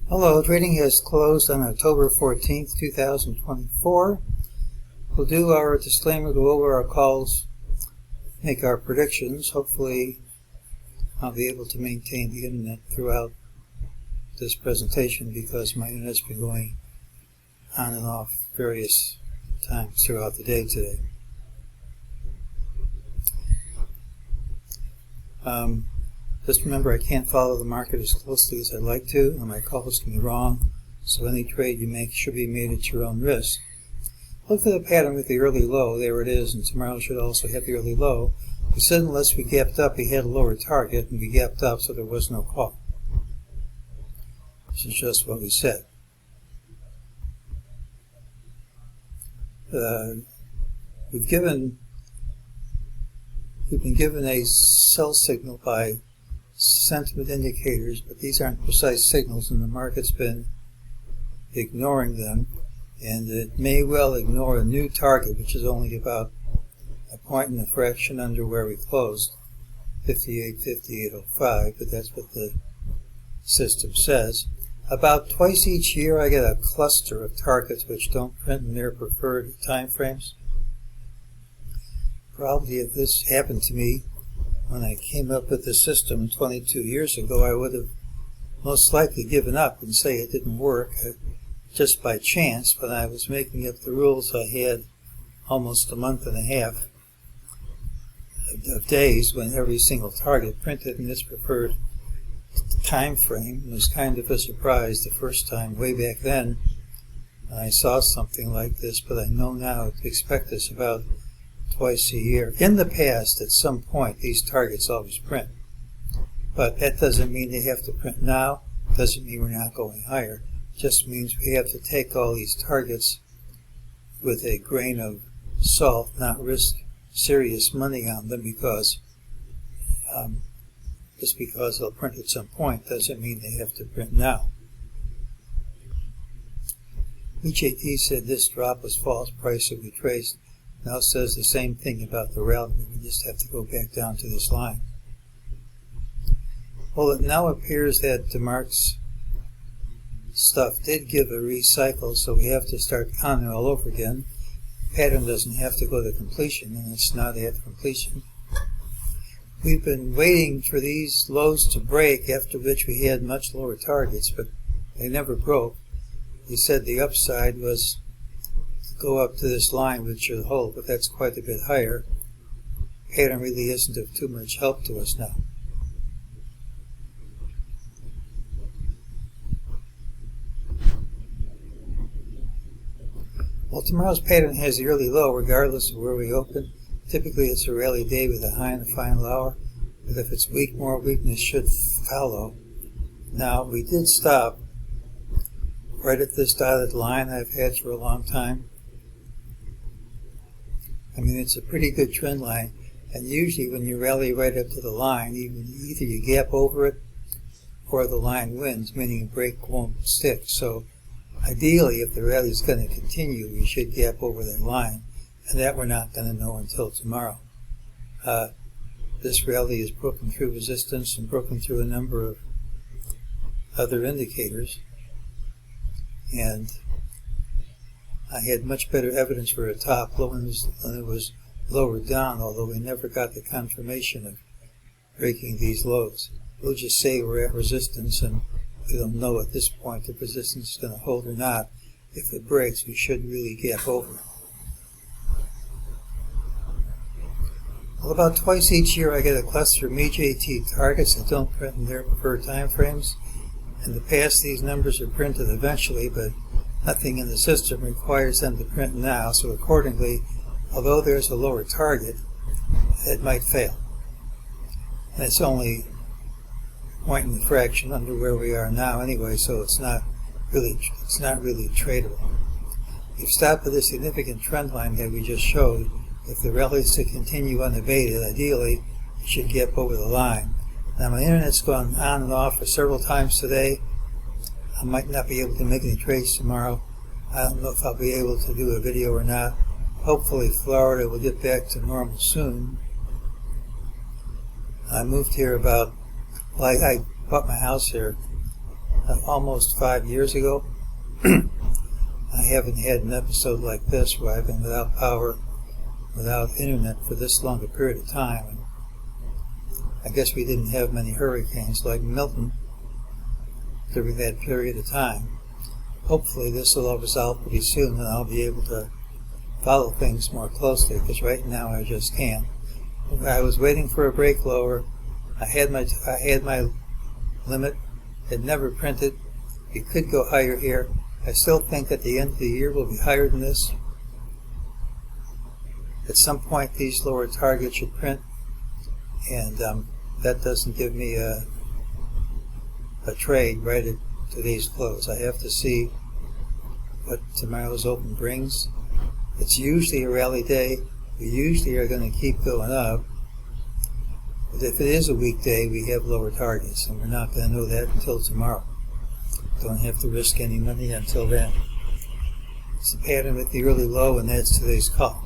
Hello, trading has closed on October 14th, 2024. We'll do our disclaimer, go over our calls, make our predictions. Hopefully, I'll be able to maintain the internet throughout this presentation because my internet's been going on and off various times throughout the day today. Just remember, I can't follow the market as closely as I'd like to, and my calls can be wrong, so any trade you make should be made at your own risk. Look for the pattern with the early low. There it is, and tomorrow should also have the early low. We said unless we gapped up, we had a lower target, and we gapped up, so there was no call. This is just what we said. We've been given a sell signal by sentiment indicators, but these aren't precise signals, and the market's been ignoring them, and it may well ignore a new target, which is only about a point and a fraction under where we closed, 58.5805, but that's what the system says. About twice each year I get a cluster of targets which don't print in their preferred time frames. Probably if this happened to me when I came up with the system 22 years ago, I would have most likely given up and say it didn't work just by chance. When I was making up the rules, I had almost a month and a half of days when every single target printed in its preferred time frame. It was kind of a surprise the first time way back then when I saw something like this, but I know now to expect this about twice a year. In the past, at some point, these targets always print. But that doesn't mean they have to print now. Doesn't mean we're not going higher. Just means we have to take all these targets with a grain of salt, not risk serious money on them, because just because they'll print at some point doesn't mean they have to print now. MEJT said this drop was false price that we traced. Now says the same thing about the rally. We just have to go back down to this line. Well, it now appears that DeMarc's stuff did give a recycle, so we have to start counting all over again. The pattern doesn't have to go to completion, and it's not at completion. We've been waiting for these lows to break, after which we had much lower targets, but they never broke. We said the upside was go up to this line, which should hold, but that's quite a bit higher. Pattern really isn't of too much help to us now. Well, tomorrow's pattern has the early low regardless of where we open. Typically it's a rally day with a high in the final hour, but if it's weak, more weakness should follow. Now, we did stop right at this dotted line I've had for a long time. I mean, it's a pretty good trend line, and usually when you rally right up to the line, either you gap over it or the line wins, meaning a break won't stick. So ideally, if the rally is going to continue, we should gap over that line, and that we're not going to know until tomorrow. This rally has broken through resistance and broken through a number of other indicators, and I had much better evidence for a top low when it was lower down, although we never got the confirmation of breaking these lows. We'll just say we're at resistance, and we don't know at this point if resistance is going to hold or not. If it breaks, we should really gap over. Well, about twice each year I get a cluster of MEJT targets that don't print in their preferred time frames. In the past, these numbers are printed eventually, but nothing in the system requires them to print now, so accordingly, although there's a lower target, it might fail. And it's only a point in the fraction under where we are now anyway, so it's not really tradable. We've stopped at a significant trend line that we just showed. If the rally is to continue unabated, ideally, it should gap over the line. Now, my internet's gone on and off for several times today. I might not be able to make any trades tomorrow. I don't know if I'll be able to do a video or not. Hopefully Florida will get back to normal soon. I moved here I bought my house here almost 5 years ago. I haven't had an episode like this where I've been without power, without internet for this long a period of time. And I guess we didn't have many hurricanes like Milton during that period of time. Hopefully this will all resolve pretty soon and I'll be able to follow things more closely, because right now I just can't. I was waiting for a break lower. I had my limit. It never printed. It could go higher here. I still think at the end of the year will be higher than this. At some point these lower targets should print, and that doesn't give me a trade right at today's close. I have to see what tomorrow's open brings. It's usually a rally day. We usually are going to keep going up. But if it is a weekday, we have lower targets, and we're not going to know that until tomorrow. Don't have to risk any money until then. It's a pattern with the early low, and that's today's call.